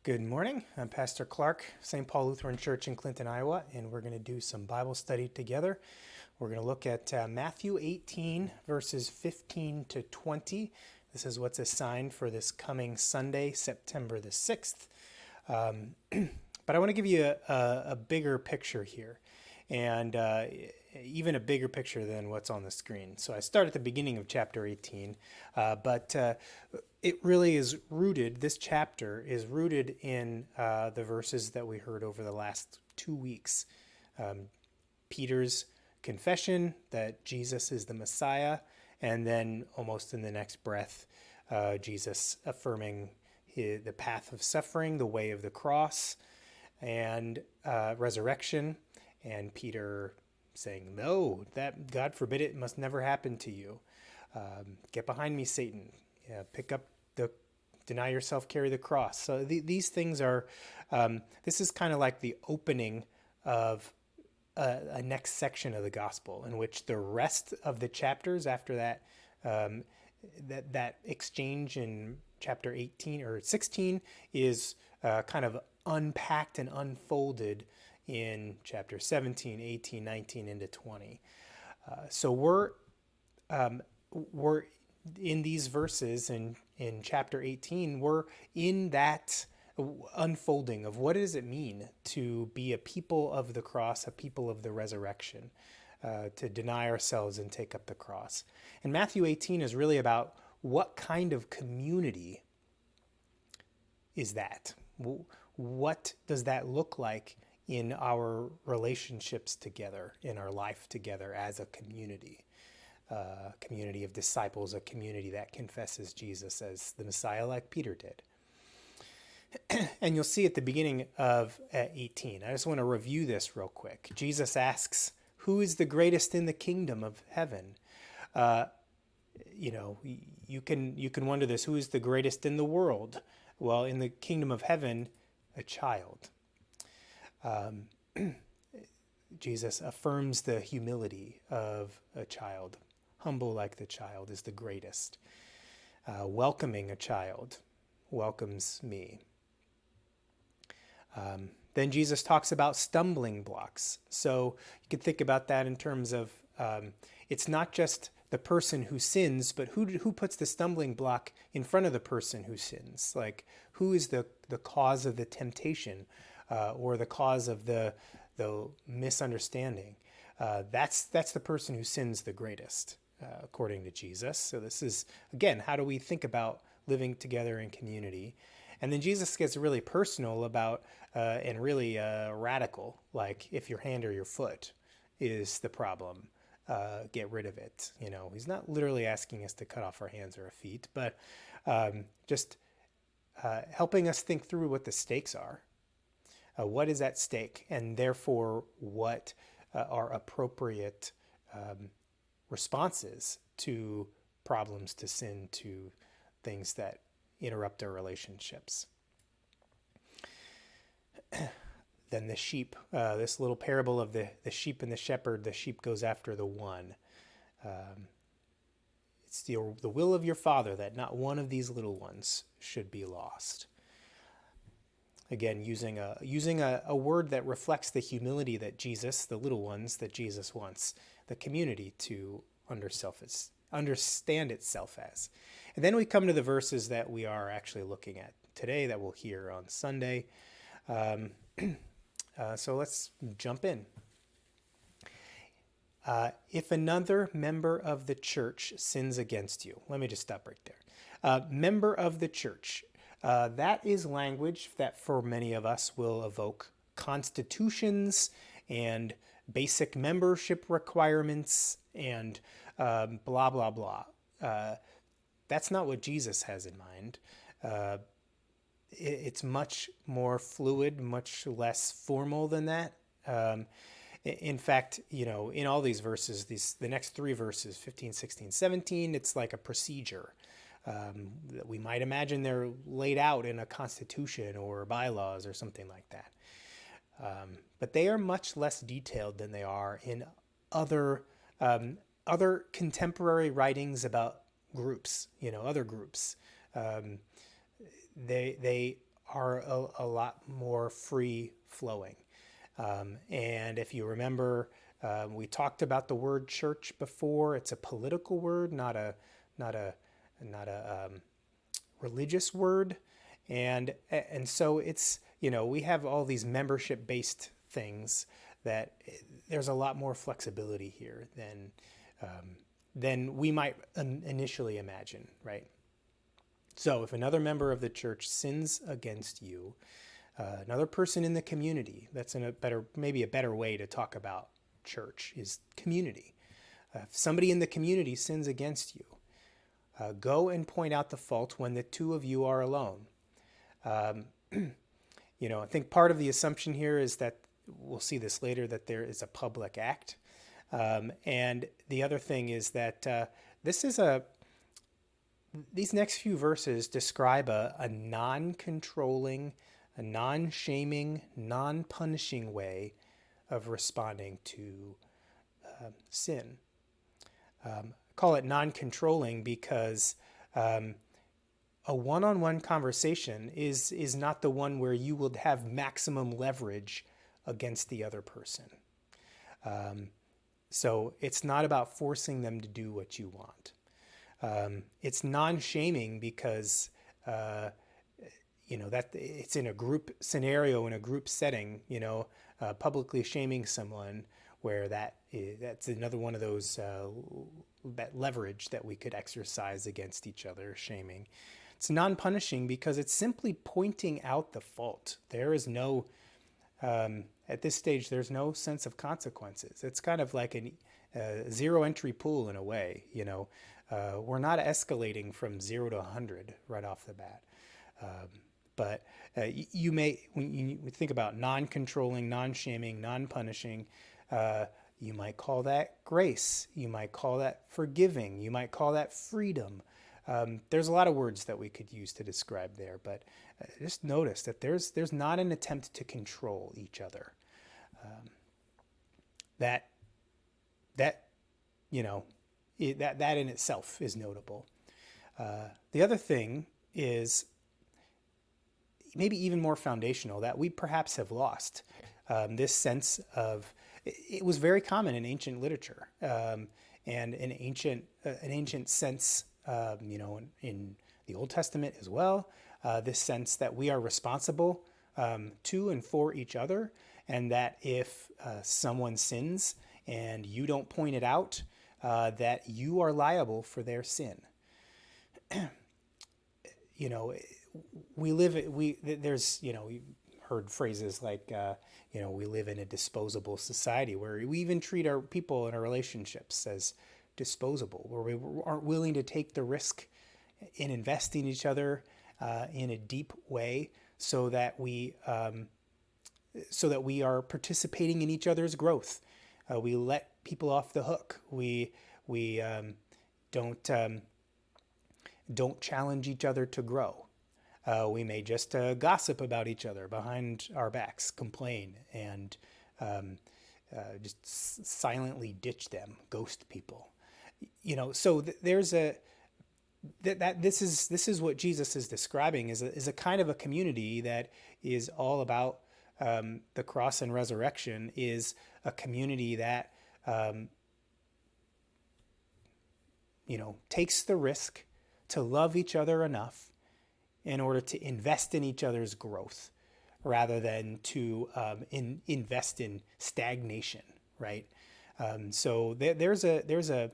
Good morning. I'm Pastor Clark, St. Paul Lutheran Church in Clinton, Iowa, and we're going to do some Bible study together. We're going to look at Matthew 18, verses 15 to 20. This is what's assigned for this coming Sunday, September the 6th. But I want to give you a bigger picture here, and even a bigger picture than what's on the screen. So I start at the beginning of chapter 18, but it really is rooted, this chapter is rooted in the verses that we heard over the last 2 weeks. Peter's confession that Jesus is the Messiah, and then almost in the next breath, Jesus affirming the path of suffering, the way of the cross, and resurrection, and Peter saying, "No, that God forbid it must never happen to you. Get behind me, Satan. Pick up deny yourself, carry the cross." So these things are, this is kind of like the opening of a next section of the gospel, in which the rest of the chapters after that, that exchange in chapter 18 or 16 is kind of unpacked and unfolded in chapter 17, 18, 19 into 20. So we're in these verses in chapter 18, we're in that unfolding of what does it mean to be a people of the cross, a people of the resurrection, to deny ourselves and take up the cross. And Matthew 18 is really about what kind of community is that? What does that look like in our relationships together, in our life together as a community? A community of disciples, a community that confesses Jesus as the Messiah like Peter did. And you'll see at the beginning of 18, I just want to review this real quick. Jesus asks, "Who is the greatest in the kingdom of heaven?" You can wonder this, who is the greatest in the world? Well, in the kingdom of heaven, a child. Jesus affirms the humility of a child. Humble like the child is the greatest. Welcoming a child welcomes me. Then Jesus talks about stumbling blocks. So you can think about that in terms of it's not just the person who sins, but who puts the stumbling block in front of the person who sins? Like, who is the cause of the temptation or the cause of the misunderstanding? That's the person who sins the greatest, according to Jesus. So this is, again, how do we think about living together in community? And then Jesus gets really personal about, and really radical, like if your hand or your foot is the problem, get rid of it. He's not literally asking us to cut off our hands or our feet, but just helping us think through what the stakes are. What is at stake, and therefore what are appropriate responses to problems, to sin, to things that interrupt our relationships. Then the sheep, this little parable of the sheep and the shepherd, the sheep goes after the one. It's the will of your Father that not one of these little ones should be lost. Again, using a word that reflects the humility that Jesus, the little ones that Jesus wants the community to understand itself as. And then we come to the verses that we are actually looking at today, that we'll hear on Sunday. So let's jump in. If another member of the church sins against you, let me just stop right there. Member of the church. That is language that for many of us will evoke constitutions and basic membership requirements and blah, blah, blah. That's not what Jesus has in mind. It's much more fluid, much less formal than that. In fact, in all these verses, the next three verses, 15, 16, 17, it's like a procedure. That we might imagine they're laid out in a constitution or bylaws or something like that. But they are much less detailed than they are in other contemporary writings about groups, other groups. They are a lot more free flowing. And if you remember, we talked about the word church before. It's a political word, not a religious word. And so it's, we have all these membership based things that there's a lot more flexibility here than we might initially imagine, right? So if another member of the church sins against you, another person in the community, that's maybe a better way to talk about church is community. If somebody in the community sins against you, go and point out the fault when the two of you are alone. I think part of the assumption here is that we'll see this later, that there is a public act. And the other thing is that these next few verses describe a non-controlling, a non-shaming, non-punishing way of responding to sin. Call it non-controlling because a one-on-one conversation is not the one where you will have maximum leverage against the other person. So it's not about forcing them to do what you want. It's non-shaming because that it's in a group scenario, in a group setting. Publicly shaming someone, where that's another one of those that leverage that we could exercise against each other. Shaming. It's non-punishing because it's simply pointing out the fault. There is no at this stage, there's no sense of consequences. It's kind of like a zero entry pool in a way. We're not escalating from 0 to 100 right off the bat. But you may, when you think about non-controlling, non-shaming, non-punishing, you might call that grace. You might call that forgiving. You might call that freedom. There's a lot of words that we could use to describe there, but just notice that there's not an attempt to control each other. That in itself is notable. The other thing is maybe even more foundational, that we perhaps have lost this sense of. It was very common in ancient literature and an ancient sense. In the Old Testament as well, this sense that we are responsible to and for each other, and that if someone sins and you don't point it out, that you are liable for their sin. You've heard phrases like, we live in a disposable society, where we even treat our people in our relationships as disposable, where we aren't willing to take the risk in investing in each other in a deep way, so that we are participating in each other's growth. We let people off the hook. We don't challenge each other to grow. We may just gossip about each other behind our backs, complain, and just silently ditch them, ghost people. So there's this is what Jesus is describing is a kind of a community that is all about the cross and resurrection, is a community that takes the risk to love each other enough in order to invest in each other's growth, rather than to invest in stagnation, right? So there's a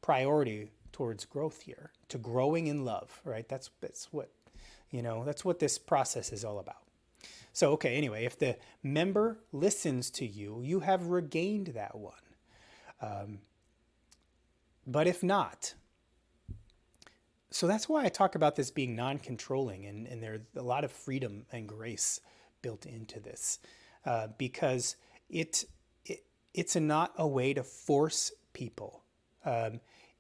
priority towards growth here, to growing in love, right? That's what this process is all about. So, okay, anyway, if the member listens to you, you have regained that one. But if not, so that's why I talk about this being non-controlling, and there's a lot of freedom and grace built into this, because it's not a way to force people.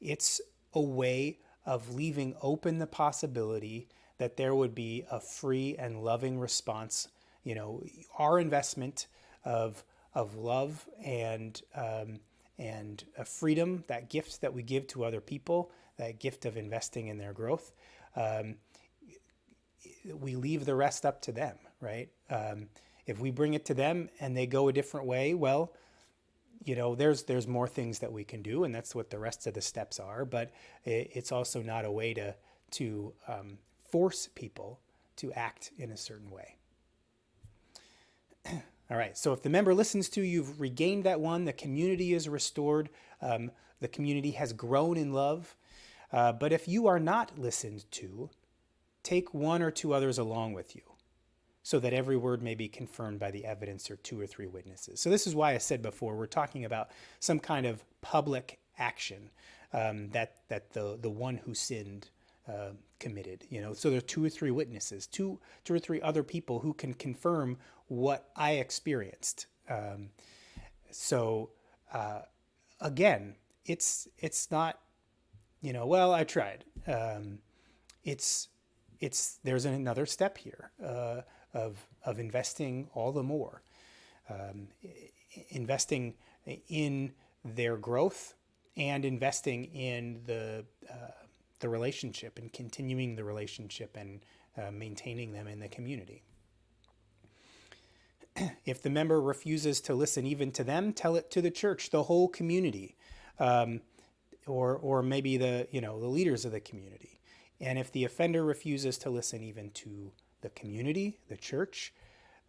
It's a way of leaving open the possibility that there would be a free and loving response. Our investment of love and a freedom, that gift that we give to other people, that gift of investing in their growth, we leave the rest up to them, right? If we bring it to them and they go a different way, well, there's more things that we can do, and that's what the rest of the steps are. But it's also not a way to force people to act in a certain way. All right, so if the member listens to, you've regained that one, the community is restored, the community has grown in love. But if you are not listened to, take one or two others along with you, so that every word may be confirmed by the evidence or two or three witnesses. So this is why I said before, we're talking about some kind of public action that the one who sinned committed. So there are two or three witnesses, two or three other people who can confirm what I experienced. Again, it's not, well, I tried. There's another step here of investing all the more, investing in their growth and investing in the relationship and continuing the relationship and maintaining them in the community. If the member refuses to listen even to them, tell it to the church, the whole community, or maybe the leaders of the community. And if the offender refuses to listen even to the community, the church,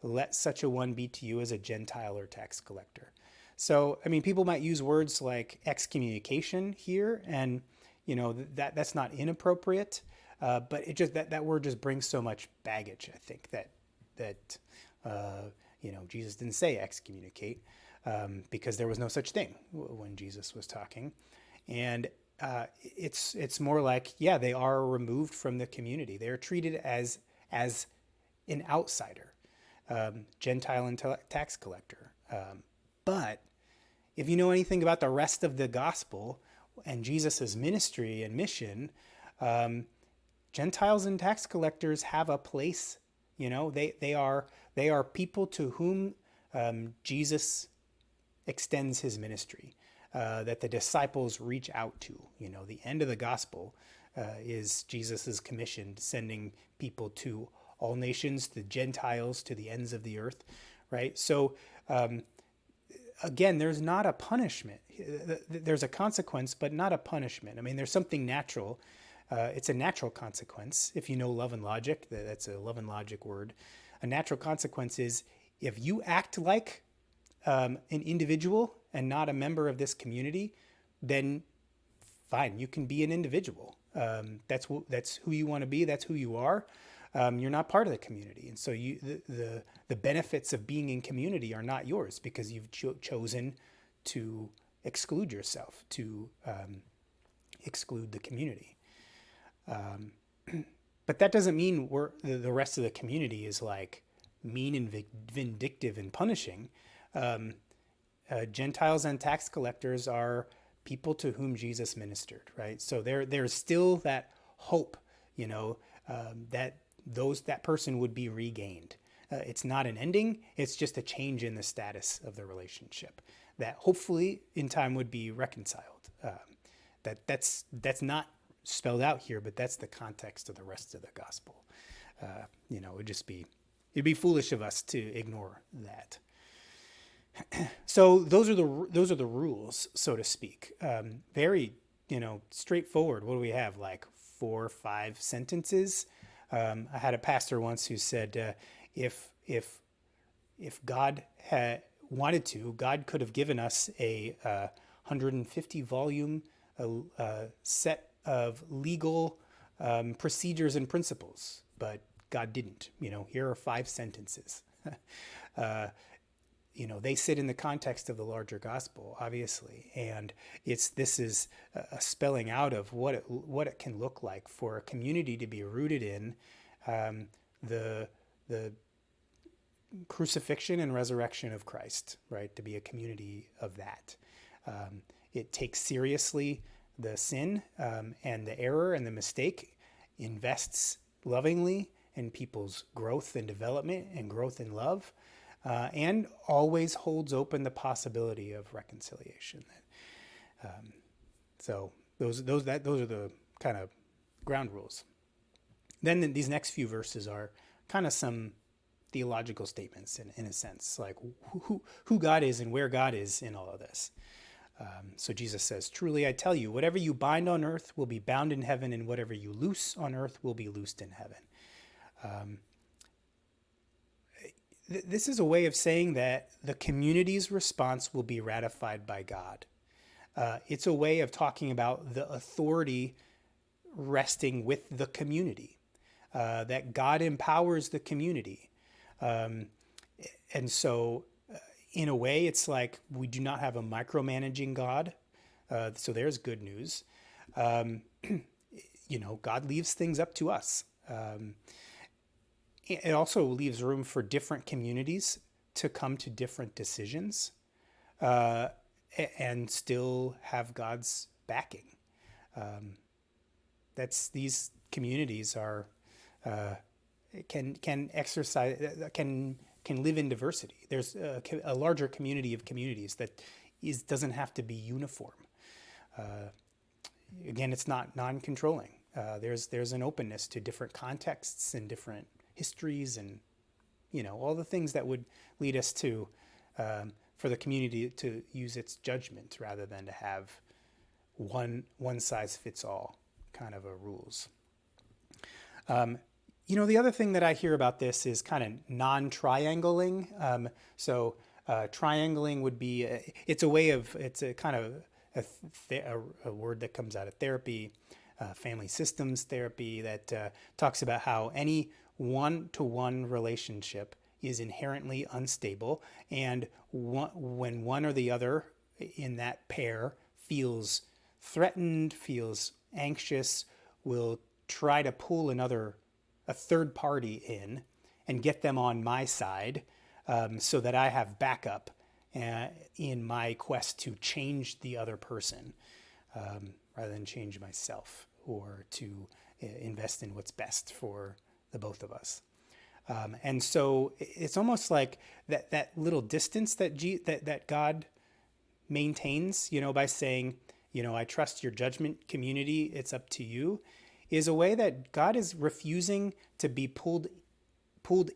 let such a one be to you as a Gentile or tax collector. So, people might use words like excommunication here, and that's not inappropriate, but it just that word just brings so much baggage. I think that Jesus didn't say excommunicate because there was no such thing when Jesus was talking, and it's more like, they are removed from the community. They are treated as an outsider, Gentile and tax collector. But if you know anything about the rest of the gospel and Jesus's ministry and mission, Gentiles and tax collectors have a place. They are people to whom Jesus extends his ministry, that the disciples reach out to. The end of the gospel is Jesus's commission, sending people to all nations, the Gentiles, to the ends of the earth, right? So again, there's not a punishment. There's a consequence, but not a punishment. There's something natural. It's a natural consequence. If you know Love and Logic, that's a Love and Logic word. A natural consequence is if you act like an individual and not a member of this community, then fine, you can be an individual. That's who you want to be. That's who you are. You're not part of the community, and so the benefits of being in community are not yours because you've chosen to exclude yourself, to exclude the community. But that doesn't mean the rest of the community is like mean and vindictive and punishing. Gentiles and tax collectors are people to whom Jesus ministered, right? So there's still that hope, that person would be regained. It's not an ending. It's just a change in the status of the relationship that hopefully in time would be reconciled. That's not spelled out here, but that's the context of the rest of the gospel. It'd be foolish of us to ignore that. So those are the rules, so to speak. Very, straightforward. What do we have? Like 4 or 5 sentences. I had a pastor once who said, if God had wanted to, God could have given us a 150 volume set of legal procedures and principles, but God didn't. Here are 5 sentences. They sit in the context of the larger gospel, obviously, and this is a spelling out of what it can look like for a community to be rooted in the crucifixion and resurrection of Christ, right? To be a community of that. It takes seriously the sin and the error and the mistake, invests lovingly in people's growth and development and growth in love, and always holds open the possibility of reconciliation. So those are the kind of ground rules. Then these next few verses are kind of some theological statements in a sense, like who God is and where God is in all of this. So Jesus says, truly I tell you, whatever you bind on earth will be bound in heaven, and whatever you loose on earth will be loosed in heaven. This is a way of saying that the community's response will be ratified by God. It's a way of talking about the authority resting with the community, that God empowers the community. And so in a way, it's like we do not have a micromanaging God. So there's good news. God leaves things up to us. It also leaves room for different communities to come to different decisions and still have God's backing. These communities are can exercise can live in diversity. There's a larger community of communities that doesn't have to be uniform. Again, it's not non-controlling. There's an openness to different contexts and different histories, and all the things that would lead us to for the community to use its judgment rather than to have one size fits all kind of a rules. The other thing that I hear about this is kind of non-triangling. Triangling would be it's a kind of a word that comes out of therapy, family systems therapy, that talks about how any one-to-one relationship is inherently unstable, and when one or the other in that pair feels threatened, feels anxious, will try to pull a third party in and get them on my side, so that I have backup in my quest to change the other person, rather than change myself, or to invest in what's best for the both of us. And so it's almost like that little distance that God maintains, by saying, I trust your judgment, community, it's up to you, is a way that God is refusing to be pulled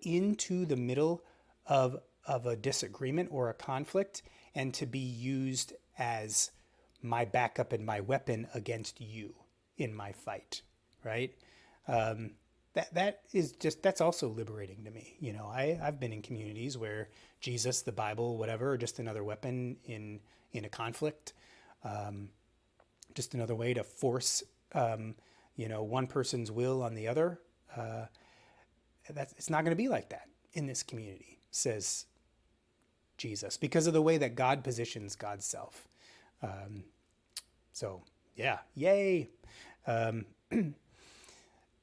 into the middle of a disagreement or a conflict, and to be used as my backup and my weapon against you in my fight, right? That's also liberating to me. I've been in communities where Jesus, the Bible, whatever, are just another weapon in a conflict, just another way to force one person's will on the other. It's not going to be like that in this community, says Jesus, because of the way that God positions God's self. So yeah, yay.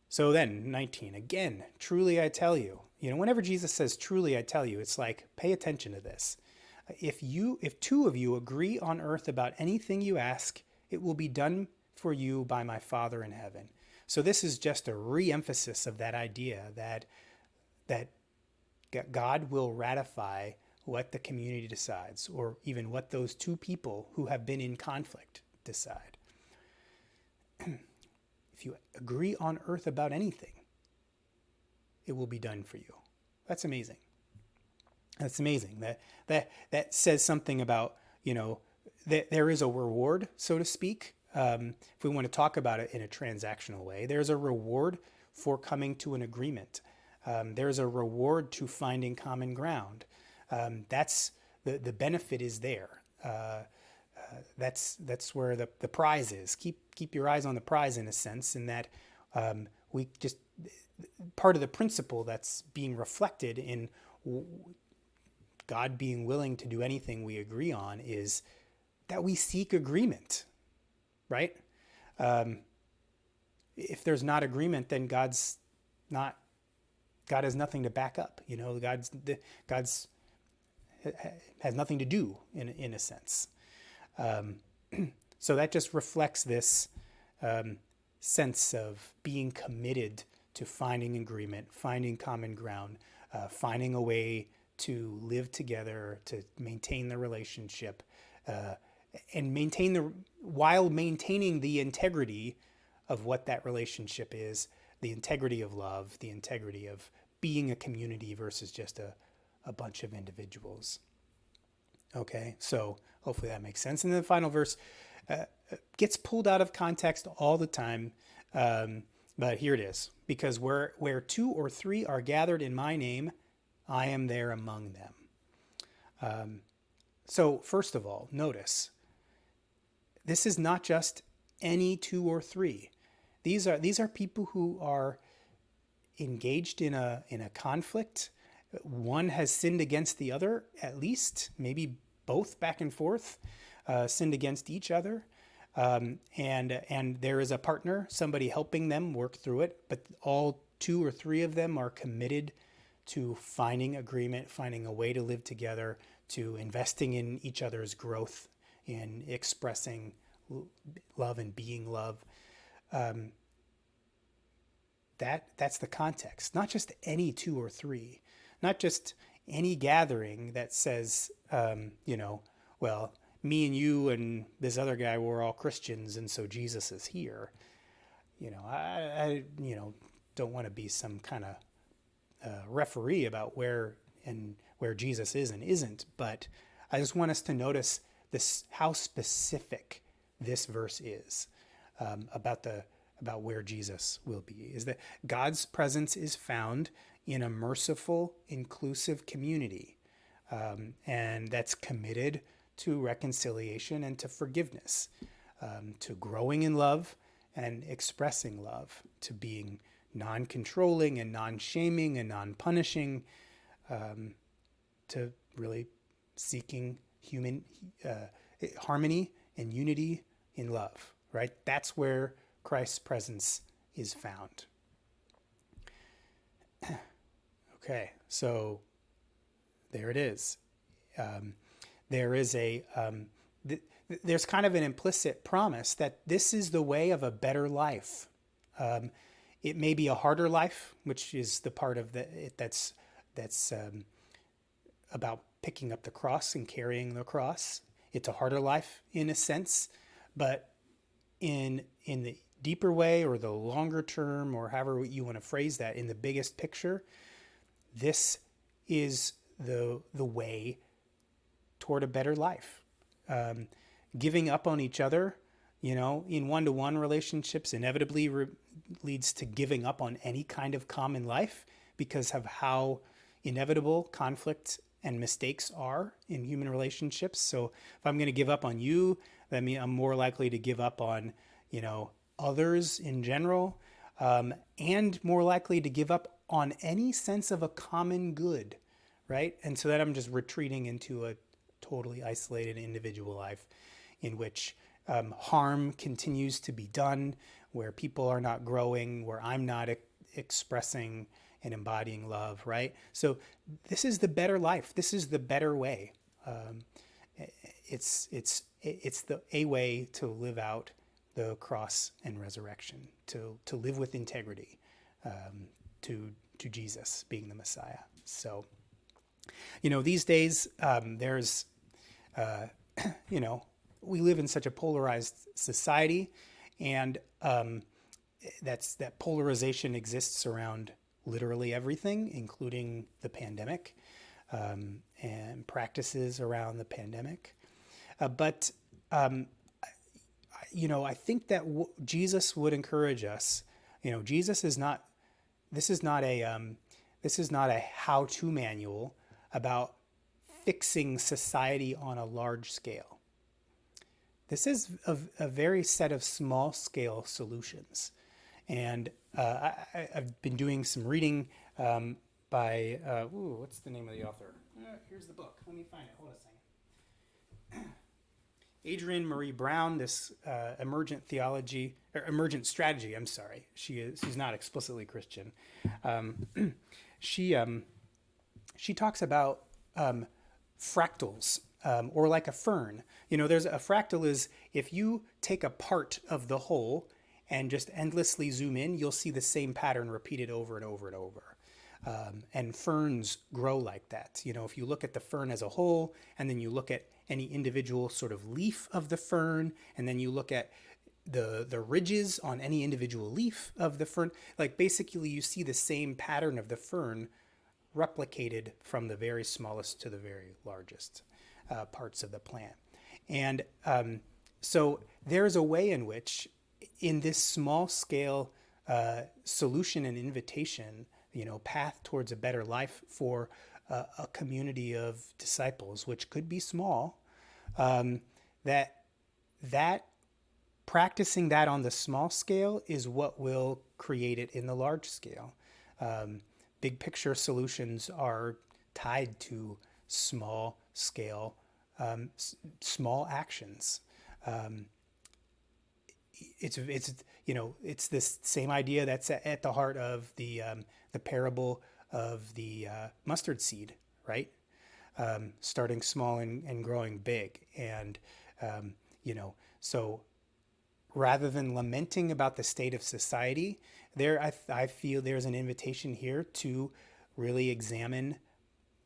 So then 19, again, truly I tell you, whenever Jesus says, truly I tell you, it's like, pay attention to this. If two of you agree on earth about anything you ask, it will be done for you by my Father in heaven. So this is just a re-emphasis of that idea that God will ratify what the community decides, or even what those two people who have been in conflict decide. If you agree on earth about anything, it will be done for you. That's amazing. That's amazing. That says something about, that there is a reward, so to speak. If we want to talk about it in a transactional way, there's a reward for coming to an agreement. There's a reward to finding common ground. That's the benefit is there. That's where the prize is. Keep your eyes on the prize, in a sense, in that we just, part of the principle that's being reflected in God being willing to do anything we agree on is that we seek agreement, right? If there's not agreement, then God has nothing to back up. God's has nothing to do in a sense. So that just reflects this sense of being committed to finding agreement, finding common ground, finding a way to live together, to maintain the relationship, and while maintaining the integrity of what that relationship is, the integrity of love, the integrity of being a community versus just a bunch of individuals. Okay, so hopefully that makes sense. And then the final verse gets pulled out of context all the time, but here it is. Because where two or three are gathered in my name, I am there among them. So first of all, notice, this is not just any two or three. These are people who are engaged in a conflict. One has sinned against the other, at least, maybe both back and forth, sinned against each other. And there is a partner, somebody helping them work through it, but all two or three of them are committed to finding agreement, finding a way to live together, to investing in each other's growth, in expressing love and being love. That's the context. Not just any two or three, not just any gathering that says, well, me and you and this other guy, we're all Christians, and so Jesus is here. I don't want to be some kind of referee about where Jesus is and isn't, but I just want us to notice this, how specific this verse is about where Jesus will be. Is that God's presence is found in a merciful, inclusive community, and that's committed to reconciliation and to forgiveness, to growing in love and expressing love, to being non-controlling and non-shaming and non-punishing, to really seeking human harmony and unity in love, right? That's where Christ's presence is found. Okay, so there it is. There is there's kind of an implicit promise that this is the way of a better life. It may be a harder life, which is the part of that's about picking up the cross and carrying the cross. It's a harder life in a sense, but in the deeper way, or the longer term, or however you want to phrase that, in the biggest picture, this is the way toward a better life. Giving up on each other, in one-to-one relationships inevitably leads to giving up on any kind of common life because of how inevitable conflict and mistakes are in human relationships. So if I'm going to give up on you, that means I'm more likely to give up on, others in general, and more likely to give up on any sense of a common good, right? And so then I'm just retreating into a totally isolated individual life in which harm continues to be done, where people are not growing, where I'm not expressing and embodying love, right? So this is the better life. This is the better way. It's a way to live out the cross and resurrection, to live with integrity, to Jesus being the Messiah. So, these days there's, we live in such a polarized society, and that polarization exists around literally everything, including the pandemic, and practices around the pandemic. But I think that Jesus would encourage us. Jesus is not. This is not a how-to manual about fixing society on a large scale. This is a very set of small-scale solutions. And I've been doing some reading by, what's the name of the author? Here's the book. Let me find it. Hold on a second. Adrienne Maree Brown, this emergent strategy. I'm sorry. She's not explicitly Christian. She talks about fractals, or like a fern. There's a fractal is if you take a part of the whole and just endlessly zoom in, you'll see the same pattern repeated over and over and over. And ferns grow like that. If you look at the fern as a whole, and then you look at any individual sort of leaf of the fern, and then you look at the ridges on any individual leaf of the fern. Like basically you see the same pattern of the fern replicated from the very smallest to the very largest parts of the plant. And so there's a way in which in this small scale solution and invitation, path towards a better life for a community of disciples, which could be small, that practicing that on the small scale is what will create it in the large scale. Big picture solutions are tied to small scale, small actions. It's this same idea that's at the heart of the parable of the mustard seed, right? Starting small and growing big, and so rather than lamenting about the state of society, I feel there's an invitation here to really examine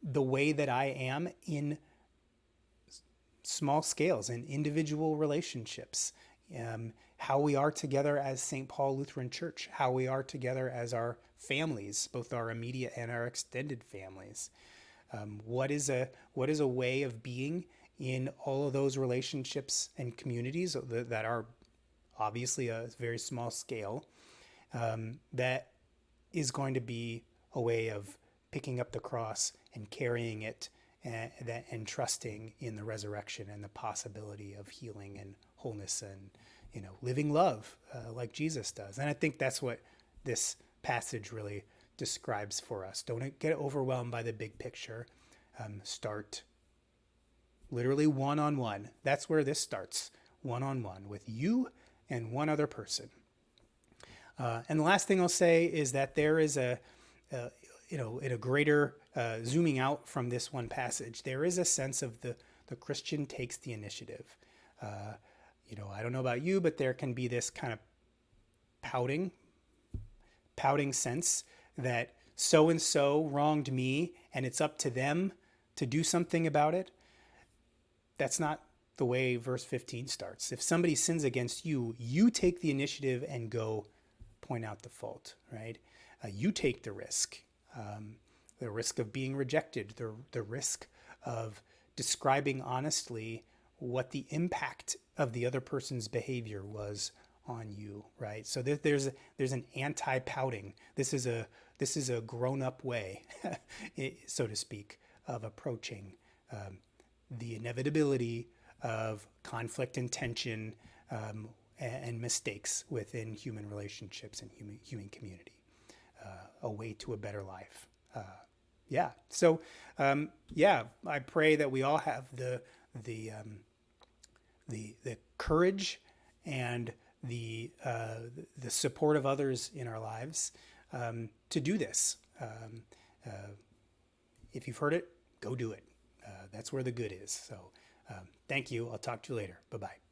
the way that I am in small scales and individual relationships, how we are together as St. Paul Lutheran Church, how we are together as our families, both our immediate and our extended families. What is a way of being in all of those relationships and communities that are obviously a very small scale, that is going to be a way of picking up the cross and carrying it, and trusting in the resurrection and the possibility of healing and wholeness and living love like Jesus does. And I think that's what this passage really describes for us. Don't get overwhelmed by the big picture. Start literally one-on-one. That's where this starts, one-on-one with you and one other person. And the last thing I'll say is that there is in a greater zooming out from this one passage, there is a sense of the Christian takes the initiative. I don't know about you, but there can be this kind of pouting sense that so-and-so wronged me and it's up to them to do something about it. That's not the way verse 15 starts. If somebody sins against you, you take the initiative and go point out the fault, right? You take the risk of being rejected, the risk of describing honestly what the impact of the other person's behavior was on you, right? So there's an anti-pouting. This is a grown-up way, so to speak, of approaching the inevitability of conflict and tension, and mistakes within human relationships and human community. A way to a better life. So I pray that we all have the courage and the support of others in our lives to do this. If you've heard it, go do it. That's where the good is. So thank you. I'll talk to you later. Bye-bye.